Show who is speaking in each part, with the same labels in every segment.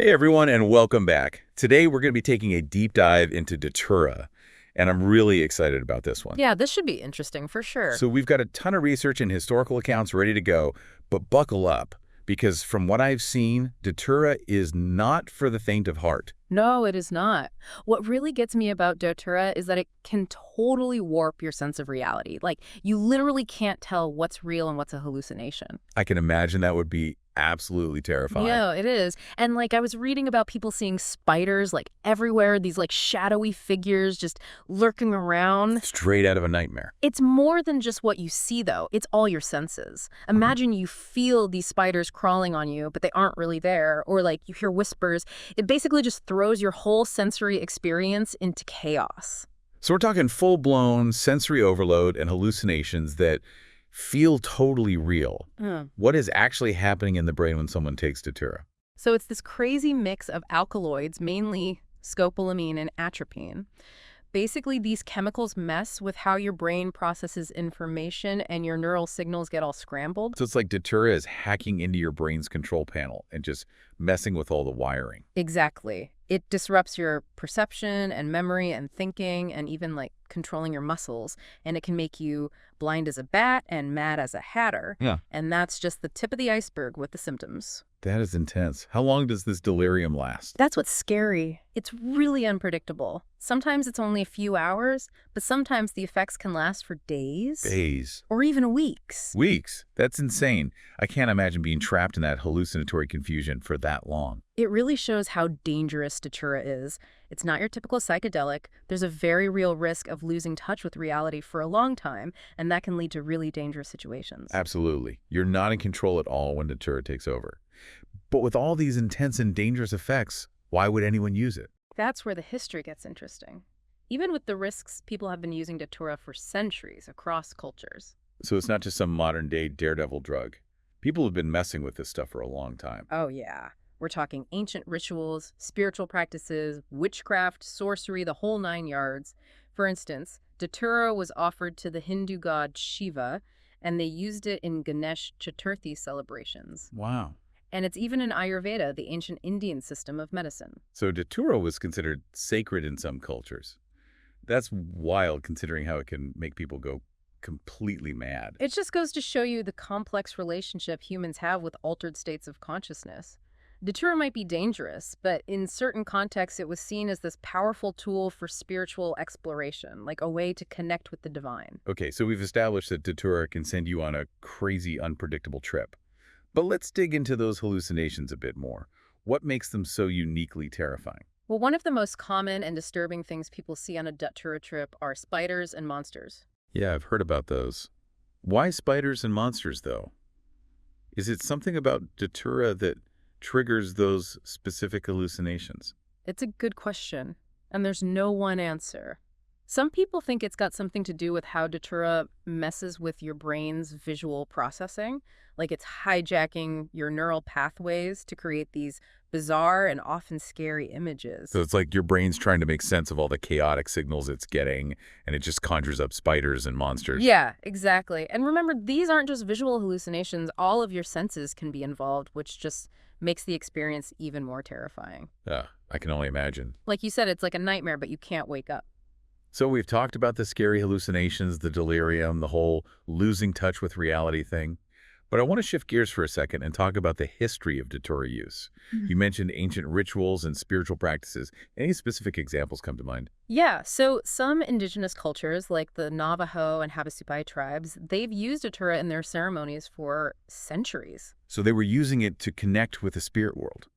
Speaker 1: Hey everyone, and welcome back. Today we're going to be taking a deep dive into Datura, and I'm really excited about this one.
Speaker 2: Yeah, this should be interesting for sure.
Speaker 1: So we've got a ton of research and historical accounts ready to go, but buckle up, because from what I've seen, Datura is not for the faint of heart.
Speaker 2: No, it is not. What really gets me about Datura is that it can totally warp your sense of reality. Like, you literally can't tell what's real and what's a hallucination.
Speaker 1: I can imagine that would be absolutely terrifying.
Speaker 2: Yeah, it is. And like I was reading about people seeing spiders like everywhere, these like shadowy figures just lurking around.
Speaker 1: Straight out of a nightmare.
Speaker 2: It's more than just what you see though. It's all your senses. Imagine you feel these spiders crawling on you, but they aren't really there, or like you hear whispers. It basically just throws your whole sensory experience into chaos.
Speaker 1: So we're talking full-blown sensory overload and hallucinations that feel totally real. What is actually happening in the brain when someone takes Datura?
Speaker 2: So it's this crazy mix of alkaloids, mainly scopolamine and atropine. Basically, these chemicals mess with how your brain processes information and your neural signals get all scrambled.
Speaker 1: So it's like Datura is hacking into your brain's control panel and just messing with all the wiring.
Speaker 2: Exactly. It disrupts your perception and memory and thinking and even like controlling your muscles. And it can make you blind as a bat and mad as a hatter.
Speaker 1: Yeah.
Speaker 2: And that's just the tip of the iceberg with the symptoms.
Speaker 1: That is intense. How long does this delirium last?
Speaker 2: That's what's scary. It's really unpredictable. Sometimes it's only a few hours, but sometimes the effects can last for days.
Speaker 1: Days.
Speaker 2: Or even weeks.
Speaker 1: Weeks. That's insane. I can't imagine being trapped in that hallucinatory confusion for that long.
Speaker 2: It really shows how dangerous Datura is. It's not your typical psychedelic. There's a very real risk of losing touch with reality for a long time, and that can lead to really dangerous situations.
Speaker 1: Absolutely. You're not in control at all when Datura takes over. But with all these intense and dangerous effects, why would anyone use it?
Speaker 2: That's where the history gets interesting. Even with the risks, people have been using Datura for centuries across cultures.
Speaker 1: So it's not just some modern-day daredevil drug. People have been messing with this stuff for a long time.
Speaker 2: Oh, yeah. We're talking ancient rituals, spiritual practices, witchcraft, sorcery, the whole 9 yards. For instance, Datura was offered to the Hindu god Shiva, and they used it in Ganesh Chaturthi celebrations.
Speaker 1: Wow.
Speaker 2: And it's even in Ayurveda, the ancient Indian system of medicine.
Speaker 1: So Datura was considered sacred in some cultures. That's wild considering how it can make people go completely mad.
Speaker 2: It just goes to show you the complex relationship humans have with altered states of consciousness. Datura might be dangerous, but in certain contexts it was seen as this powerful tool for spiritual exploration, like a way to connect with the divine.
Speaker 1: Okay, so we've established that Datura can send you on a crazy, unpredictable trip. But let's dig into those hallucinations a bit more. What makes them so uniquely terrifying?
Speaker 2: Well, one of the most common and disturbing things people see on a Datura trip are spiders and monsters.
Speaker 1: Yeah, I've heard about those. Why spiders and monsters, though? Is it something about Datura that triggers those specific hallucinations?
Speaker 2: It's a good question, and there's no one answer. Some people think it's got something to do with how Datura messes with your brain's visual processing, like it's hijacking your neural pathways to create these bizarre and often scary images.
Speaker 1: So it's like your brain's trying to make sense of all the chaotic signals it's getting, and it just conjures up spiders and monsters.
Speaker 2: Yeah, exactly. And remember, these aren't just visual hallucinations. All of your senses can be involved, which just makes the experience even more terrifying.
Speaker 1: I can only imagine.
Speaker 2: Like you said, it's like a nightmare, but you can't wake up.
Speaker 1: So we've talked about the scary hallucinations, the delirium, the whole losing touch with reality thing. But I want to shift gears for a second and talk about the history of Datura use. You mentioned ancient rituals and spiritual practices. Any specific examples come to mind?
Speaker 2: Yeah, so some indigenous cultures, like the Navajo and Havasupai tribes, they've used Datura in their ceremonies for centuries.
Speaker 1: So they were using it to connect with the spirit world,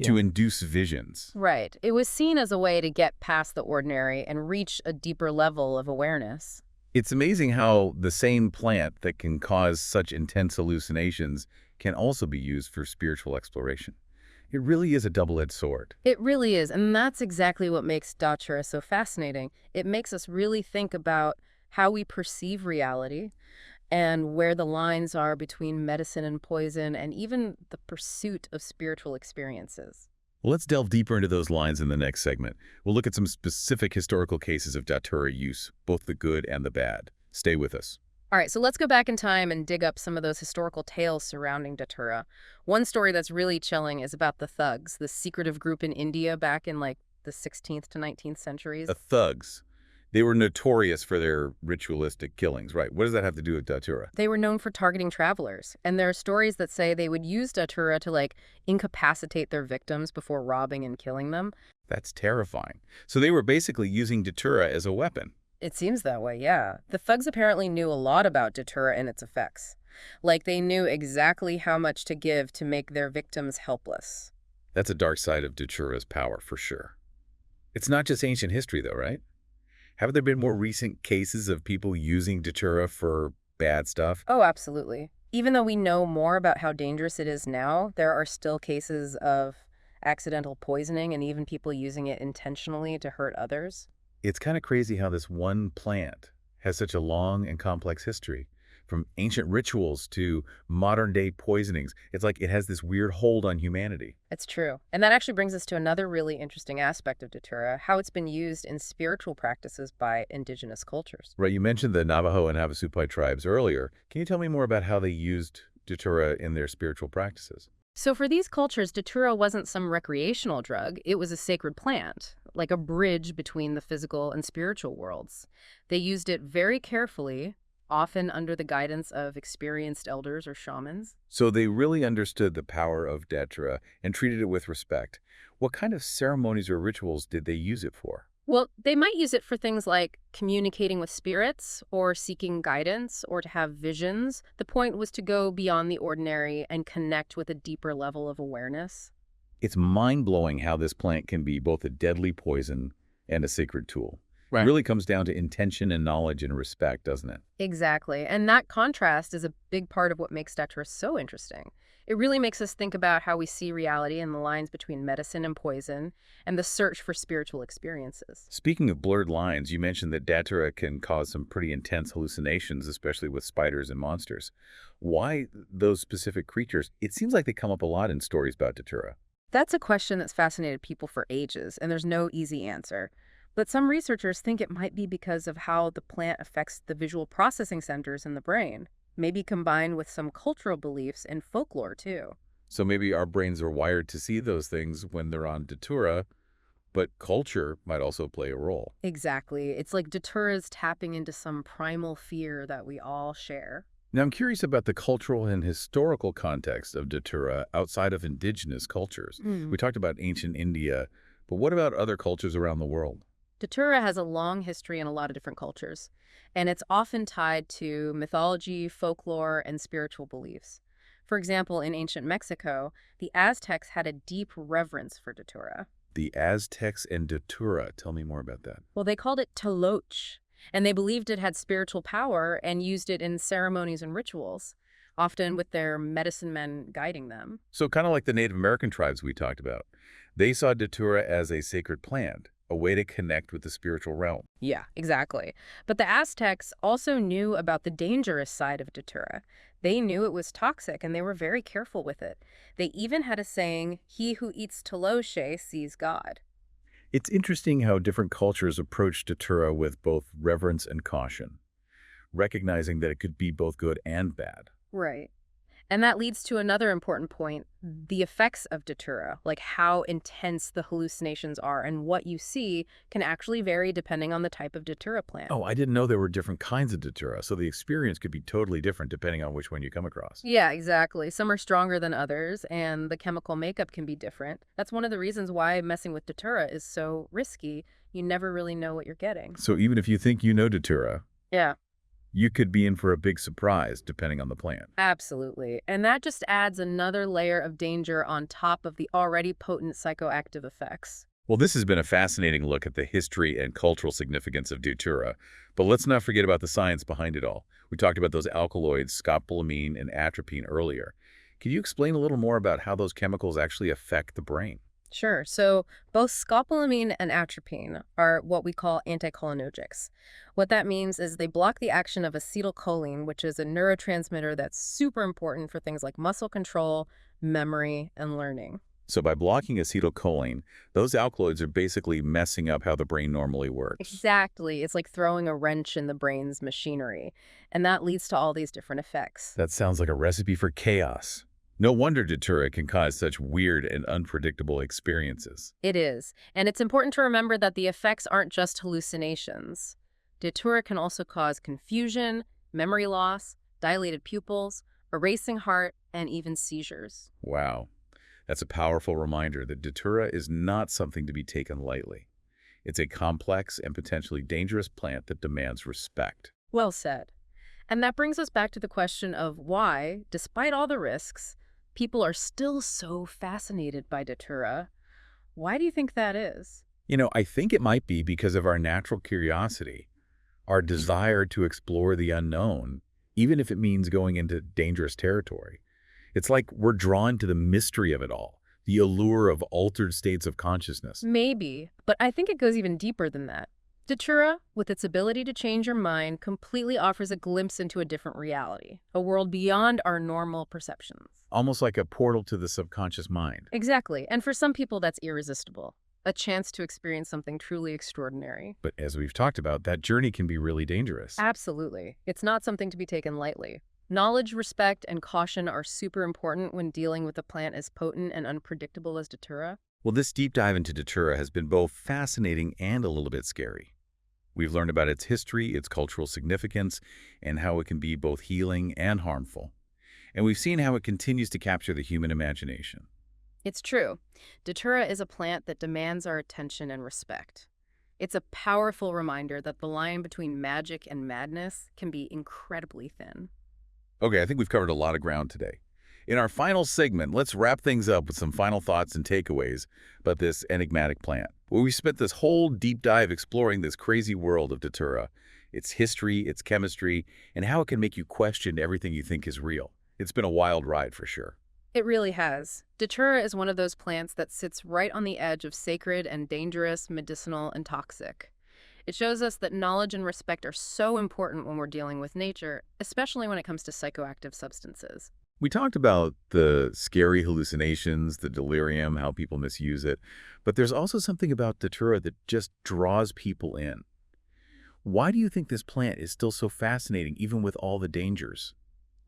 Speaker 1: to induce visions.
Speaker 2: Right. It was seen as a way to get past the ordinary and reach a deeper level of awareness.
Speaker 1: It's amazing how the same plant that can cause such intense hallucinations can also be used for spiritual exploration. It really is a double-edged sword.
Speaker 2: It really is, and that's exactly what makes Datura so fascinating. It makes us really think about how we perceive reality and where the lines are between medicine and poison and even the pursuit of spiritual experiences.
Speaker 1: Well, let's delve deeper into those lines in the next segment. We'll look at some specific historical cases of Datura use, both the good and the bad. Stay with us.
Speaker 2: All right, so let's go back in time and dig up some of those historical tales surrounding Datura. One story that's really chilling is about the thugs, the secretive group in India back in like the 16th to 19th
Speaker 1: The
Speaker 2: centuries.
Speaker 1: thugs. They were notorious for their ritualistic killings, right? What does that have to do with Datura?
Speaker 2: They were known for targeting travelers, and there are stories that say they would use Datura to like incapacitate their victims before robbing and killing them.
Speaker 1: That's terrifying. So they were basically using Datura as a weapon.
Speaker 2: It seems that way, yeah. The thugs apparently knew a lot about Datura and its effects. Like they knew exactly how much to give to make their victims helpless.
Speaker 1: That's a dark side of Datura's power, for sure. It's not just ancient history, though, right? Have there been more recent cases of people using Datura for bad stuff?
Speaker 2: Oh, absolutely. Even though we know more about how dangerous it is now, there are still cases of accidental poisoning and even people using it intentionally to hurt others.
Speaker 1: It's kind of crazy how this one plant has such a long and complex history. From ancient rituals to modern-day poisonings, it's like it has this weird hold on humanity.
Speaker 2: It's true. And that actually brings us to another really interesting aspect of Datura, how it's been used in spiritual practices by indigenous cultures.
Speaker 1: Right, you mentioned the Navajo and Havasupai tribes earlier. Can you tell me more about how they used Datura in their spiritual practices?
Speaker 2: So for these cultures, Datura wasn't some recreational drug. It was a sacred plant, like a bridge between the physical and spiritual worlds. They used it very carefully, often under the guidance of experienced elders or shamans.
Speaker 1: So they really understood the power of Datura and treated it with respect. What kind of ceremonies or rituals did they use it for?
Speaker 2: Well, they might use it for things like communicating with spirits or seeking guidance or to have visions. The point was to go beyond the ordinary and connect with a deeper level of awareness.
Speaker 1: It's mind-blowing how this plant can be both a deadly poison and a sacred tool. It
Speaker 2: Right.
Speaker 1: really comes down to intention and knowledge and respect, doesn't it?
Speaker 2: Exactly. And that contrast is a big part of what makes Datura so interesting. It really makes us think about how we see reality and the lines between medicine and poison and the search for spiritual experiences.
Speaker 1: Speaking of blurred lines, you mentioned that Datura can cause some pretty intense hallucinations, especially with spiders and monsters. Why those specific creatures? It seems like they come up a lot in stories about Datura.
Speaker 2: That's a question that's fascinated people for ages, and there's no easy answer. But some researchers think it might be because of how the plant affects the visual processing centers in the brain, maybe combined with some cultural beliefs and folklore, too.
Speaker 1: So maybe our brains are wired to see those things when they're on Datura, but culture might also play a role.
Speaker 2: Exactly. It's like Datura's tapping into some primal fear that we all share.
Speaker 1: Now, I'm curious about the cultural and historical context of Datura outside of indigenous cultures.
Speaker 2: Mm.
Speaker 1: We talked about ancient India, but what about other cultures around the world?
Speaker 2: Datura has a long history in a lot of different cultures, and it's often tied to mythology, folklore, and spiritual beliefs. For example, in ancient Mexico, the Aztecs had a deep reverence for Datura.
Speaker 1: The Aztecs and Datura. Tell me more about that.
Speaker 2: Well, they called it toloch, and they believed it had spiritual power and used it in ceremonies and rituals, often with their medicine men guiding them.
Speaker 1: So kind of like the Native American tribes we talked about. They saw Datura as a sacred plant, a way to connect with the spiritual realm.
Speaker 2: Yeah, exactly. But the Aztecs also knew about the dangerous side of Datura. They knew it was toxic, and they were very careful with it. They even had a saying, "He who eats toloche sees God."
Speaker 1: It's interesting how different cultures approach Datura with both reverence and caution, recognizing that it could be both good and bad.
Speaker 2: Right. And that leads to another important point, the effects of Datura, like how intense the hallucinations are and what you see can actually vary depending on the type of Datura plant.
Speaker 1: Oh, I didn't know there were different kinds of Datura, so the experience could be totally different depending on which one you come across.
Speaker 2: Yeah, exactly. Some are stronger than others, and the chemical makeup can be different. That's one of the reasons why messing with Datura is so risky. You never really know what you're getting.
Speaker 1: So even if you think you know Datura,
Speaker 2: Yeah.
Speaker 1: you could be in for a big surprise depending on the plant.
Speaker 2: Absolutely. And that just adds another layer of danger on top of the already potent psychoactive effects.
Speaker 1: Well, this has been a fascinating look at the history and cultural significance of Datura, but let's not forget about the science behind it all. We talked about those alkaloids, scopolamine and atropine earlier. Can you explain a little more about how those chemicals actually affect the brain?
Speaker 2: Sure. So both scopolamine and atropine are what we call anticholinergics. What that means is they block the action of acetylcholine, which is a neurotransmitter that's super important for things like muscle control, memory, and learning.
Speaker 1: So by blocking acetylcholine, those alkaloids are basically messing up how the brain normally works.
Speaker 2: Exactly. It's like throwing a wrench in the brain's machinery, and that leads to all these different effects.
Speaker 1: That sounds like a recipe for chaos. No wonder Datura can cause such weird and unpredictable experiences.
Speaker 2: It is, and it's important to remember that the effects aren't just hallucinations. Datura can also cause confusion, memory loss, dilated pupils, a racing heart, and even seizures.
Speaker 1: Wow. That's a powerful reminder that Datura is not something to be taken lightly. It's a complex and potentially dangerous plant that demands respect.
Speaker 2: Well said. And that brings us back to the question of why, despite all the risks, people are still so fascinated by Datura. Why do you think that is?
Speaker 1: I think it might be because of our natural curiosity, our desire to explore the unknown, even if it means going into dangerous territory. It's like we're drawn to the mystery of it all, the allure of altered states of consciousness.
Speaker 2: Maybe, but I think it goes even deeper than that. Datura, with its ability to change your mind, completely offers a glimpse into a different reality, a world beyond our normal perceptions.
Speaker 1: Almost like a portal to the subconscious mind.
Speaker 2: Exactly, and for some people that's irresistible, a chance to experience something truly extraordinary.
Speaker 1: But as we've talked about, that journey can be really dangerous.
Speaker 2: Absolutely. It's not something to be taken lightly. Knowledge, respect, and caution are super important when dealing with a plant as potent and unpredictable as Datura.
Speaker 1: Well, this deep dive into Datura has been both fascinating and a little bit scary. We've learned about its history, its cultural significance, and how it can be both healing and harmful. And we've seen how it continues to capture the human imagination.
Speaker 2: It's true. Datura is a plant that demands our attention and respect. It's a powerful reminder that the line between magic and madness can be incredibly thin.
Speaker 1: Okay, I think we've covered a lot of ground today. In our final segment, let's wrap things up with some final thoughts and takeaways about this enigmatic plant. Well, we spent this whole deep dive exploring this crazy world of Datura, its history, its chemistry, and how it can make you question everything you think is real. It's been a wild ride for sure.
Speaker 2: It really has. Datura is one of those plants that sits right on the edge of sacred and dangerous, medicinal and toxic. It shows us that knowledge and respect are so important when we're dealing with nature, especially when it comes to psychoactive substances.
Speaker 1: We talked about the scary hallucinations, the delirium, how people misuse it, but there's also something about Datura that just draws people in. Why do you think this plant is still so fascinating, even with all the dangers?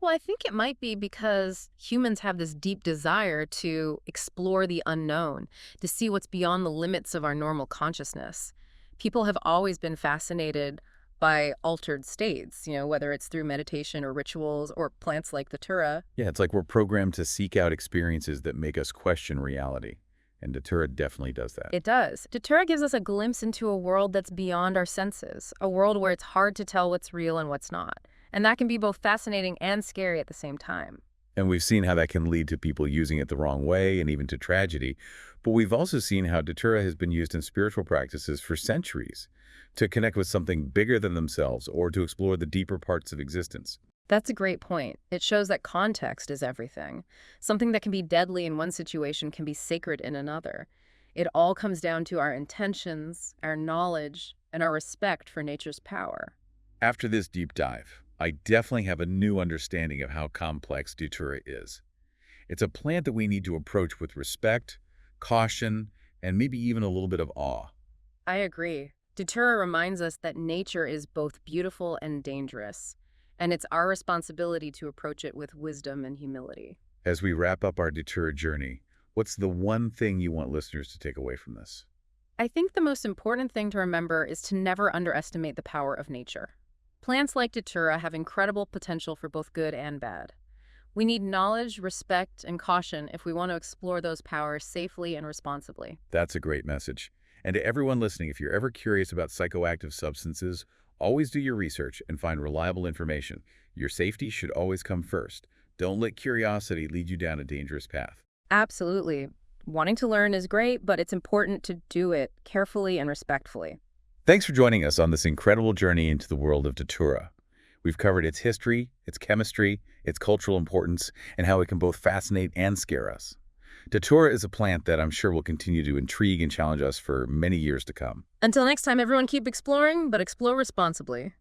Speaker 2: Well, I think it might be because humans have this deep desire to explore the unknown, to see what's beyond the limits of our normal consciousness. People have always been fascinated by altered states, whether it's through meditation or rituals or plants like Datura.
Speaker 1: Yeah, it's like we're programmed to seek out experiences that make us question reality. And Datura definitely does that.
Speaker 2: It does. Datura gives us a glimpse into a world that's beyond our senses, a world where it's hard to tell what's real and what's not. And that can be both fascinating and scary at the same time.
Speaker 1: And we've seen how that can lead to people using it the wrong way and even to tragedy. But we've also seen how Datura has been used in spiritual practices for centuries to connect with something bigger than themselves or to explore the deeper parts of existence.
Speaker 2: That's a great point. It shows that context is everything. Something that can be deadly in one situation can be sacred in another. It all comes down to our intentions, our knowledge, and our respect for nature's power.
Speaker 1: After this deep dive, I definitely have a new understanding of how complex Datura is. It's a plant that we need to approach with respect, caution, and maybe even a little bit of awe.
Speaker 2: I agree. Datura reminds us that nature is both beautiful and dangerous, and it's our responsibility to approach it with wisdom and humility.
Speaker 1: As we wrap up our Datura journey, what's the one thing you want listeners to take away from this?
Speaker 2: I think the most important thing to remember is to never underestimate the power of nature. Plants like Datura have incredible potential for both good and bad. We need knowledge, respect, and caution if we want to explore those powers safely and responsibly.
Speaker 1: That's a great message. And to everyone listening, if you're ever curious about psychoactive substances, always do your research and find reliable information. Your safety should always come first. Don't let curiosity lead you down a dangerous path.
Speaker 2: Absolutely. Wanting to learn is great, but it's important to do it carefully and respectfully.
Speaker 1: Thanks for joining us on this incredible journey into the world of Datura. We've covered its history, its chemistry, its cultural importance, and how it can both fascinate and scare us. Datura is a plant that I'm sure will continue to intrigue and challenge us for many years to come.
Speaker 2: Until next time, everyone, keep exploring, but explore responsibly.